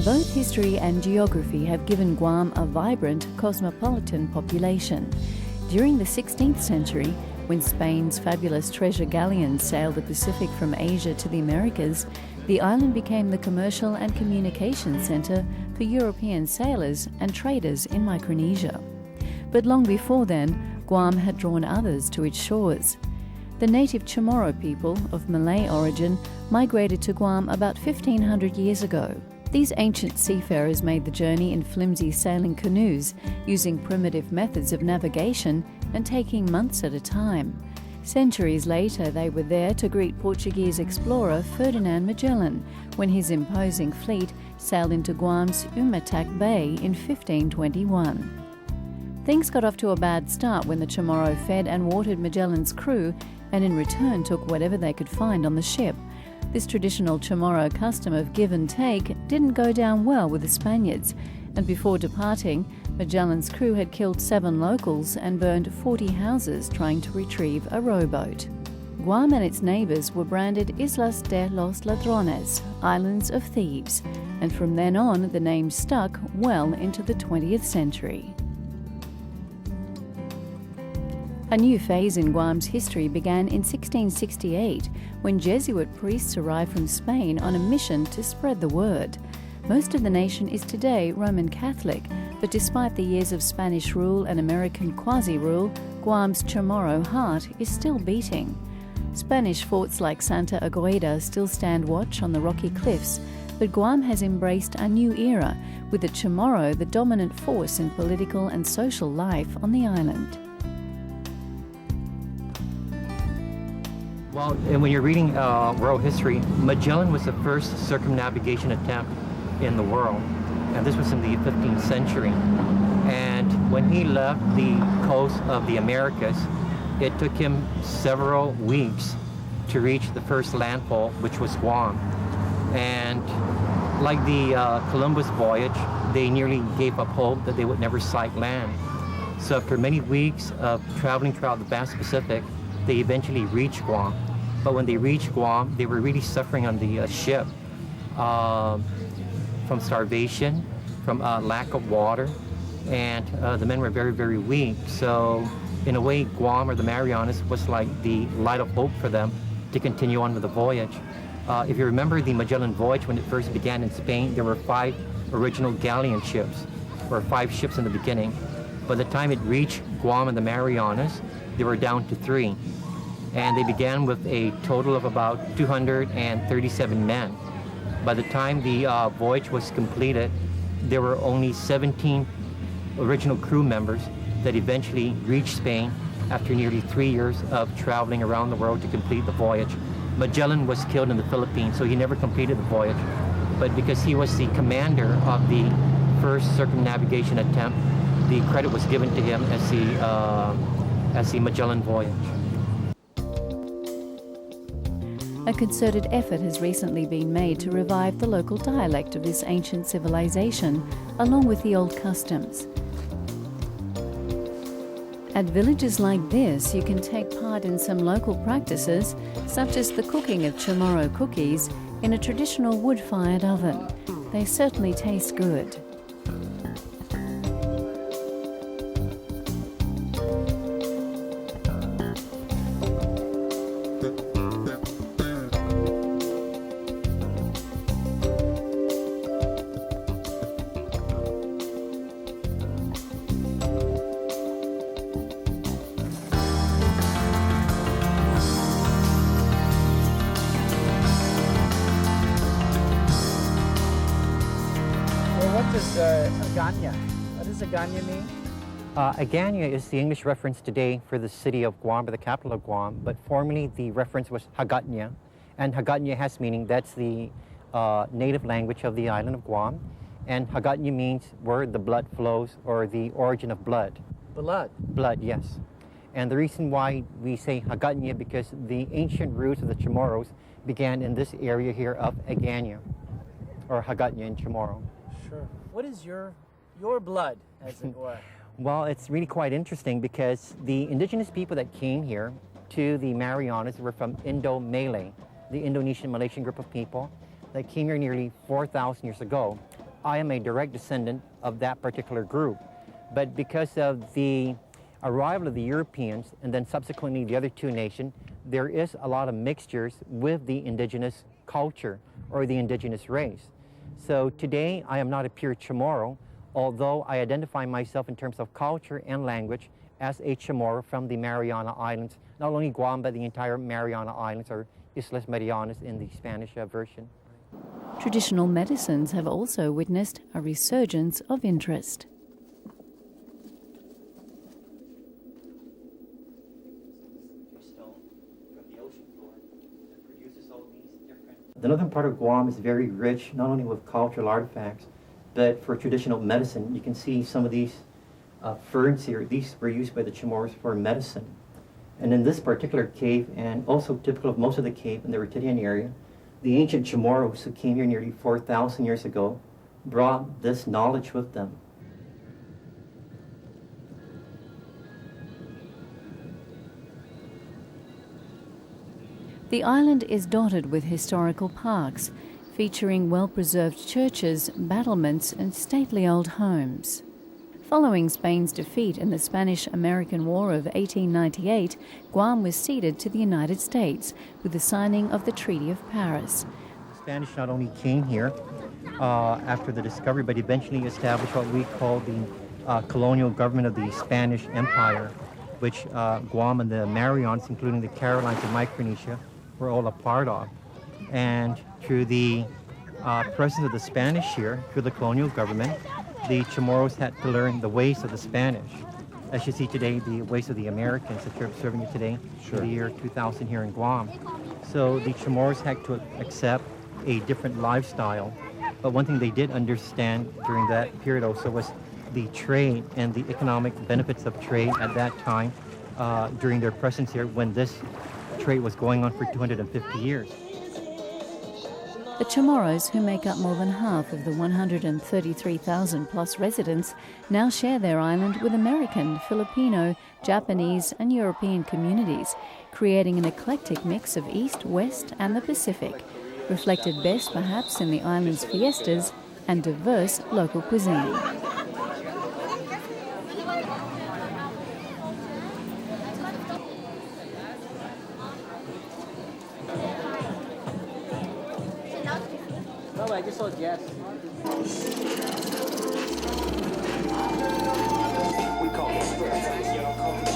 Both history and geography have given Guam a vibrant, cosmopolitan population. During the 16th century, when Spain's fabulous treasure galleons sailed the Pacific from Asia to the Americas, the island became the commercial and communication centre for European sailors and traders in Micronesia. But long before then, Guam had drawn others to its shores. The native Chamorro people of Malay origin migrated to Guam about 1,500 years ago. These ancient seafarers made the journey in flimsy sailing canoes, using primitive methods of navigation and taking months at a time. Centuries later, they were there to greet Portuguese explorer Ferdinand Magellan when his imposing fleet sailed into Guam's Umatac Bay in 1521. Things got off to a bad start when the Chamorro fed and watered Magellan's crew and in return took whatever they could find on the ship. This traditional Chamorro custom of give and take didn't go down well with the Spaniards, and before departing, Magellan's crew had killed 7 locals and burned 40 houses trying to retrieve a rowboat. Guam and its neighbours were branded Islas de los Ladrones, Islands of Thieves, and from then on the name stuck well into the 20th century. A new phase in Guam's history began in 1668 when Jesuit priests arrived from Spain on a mission to spread the word. Most of the nation is today Roman Catholic, but despite the years of Spanish rule and American quasi-rule, Guam's Chamorro heart is still beating. Spanish forts like Santa Agueda still stand watch on the rocky cliffs, but Guam has embraced a new era, with the Chamorro the dominant force in political and social life on the island. Well, and when you're reading world history, Magellan was the first circumnavigation attempt in the world, and this was in the 15th century. And when he left the coast of the Americas, it took him several weeks to reach the first landfall, which was Guam. And like the Columbus voyage, they nearly gave up hope that they would never sight land. So after many weeks of traveling throughout the vast Pacific, they eventually reached Guam. But when they reached Guam, they were really suffering on the ship from starvation, from lack of water, and the men were very, very weak. So in a way, Guam, or the Marianas, was like the light of hope for them to continue on with the voyage. If you remember the Magellan voyage, when it first began in Spain, there were 5 original galleon ships, or 5 ships in the beginning. By the time it reached Guam and the Marianas, they were down to 3. And they began with a total of about 237 men. By the time the voyage was completed, there were only 17 original crew members that eventually reached Spain after nearly 3 years of traveling around the world to complete the voyage. Magellan was killed in the Philippines, so he never completed the voyage. But because he was the commander of the first circumnavigation attempt, the credit was given to him as the Magellan voyage. A concerted effort has recently been made to revive the local dialect of this ancient civilization, along with the old customs. At villages like this, you can take part in some local practices, such as the cooking of Chamorro cookies in a traditional wood-fired oven. They certainly taste good. What does Agana mean? Agana is the English reference today for the city of Guam, or the capital of Guam, but formerly the reference was Hagatna, and Hagatna has meaning, that's the native language of the island of Guam, and Hagatna means where the blood flows, or the origin of blood. Blood? Blood, yes. And the reason why we say Hagatna, because the ancient roots of the Chamorros began in this area here of Agana, or Hagatna in Chamorro. Sure. What is your blood, as it were? Well, it's really quite interesting because the indigenous people that came here to the Marianas were from Indo-Malay, the Indonesian-Malaysian group of people that came here nearly 4,000 years ago. I am a direct descendant of that particular group. But because of the arrival of the Europeans and then subsequently the other two nations, there is a lot of mixtures with the indigenous culture or the indigenous race. So today I am not a pure Chamorro, although I identify myself in terms of culture and language as a Chamorro from the Mariana Islands, not only Guam, but the entire Mariana Islands, or Islas Marianas in the Spanish version. Traditional medicines have also witnessed a resurgence of interest. The northern part of Guam is very rich, not only with cultural artifacts, but for traditional medicine. You can see some of these ferns here. These were used by the Chamorros for medicine. And in this particular cave, and also typical of most of the cave in the Retidian area, the ancient Chamorros who came here nearly 4,000 years ago brought this knowledge with them. The island is dotted with historical parks, featuring well-preserved churches, battlements and stately old homes. Following Spain's defeat in the Spanish-American War of 1898, Guam was ceded to the United States with the signing of the Treaty of Paris. The Spanish not only came here after the discovery, but eventually established what we call the colonial government of the Spanish Empire, which Guam and the Marianas, including the Carolines and Micronesia, were all a part of. And through the presence of the Spanish here, through the colonial government, the Chamorros had to learn the ways of the Spanish. As you see today, the ways of the Americans that you're observing today, in the year 2000 here in Guam. So the Chamorros had to accept a different lifestyle. But one thing they did understand during that period also was the trade and the economic benefits of trade at that time during their presence here when this trade was going on for 250 years. The Chamorros, who make up more than half of the 133,000 plus residents, now share their island with American, Filipino, Japanese and European communities, creating an eclectic mix of East, West and the Pacific, reflected best perhaps in the island's fiestas and diverse local cuisine. No, I just saw Jess. We call it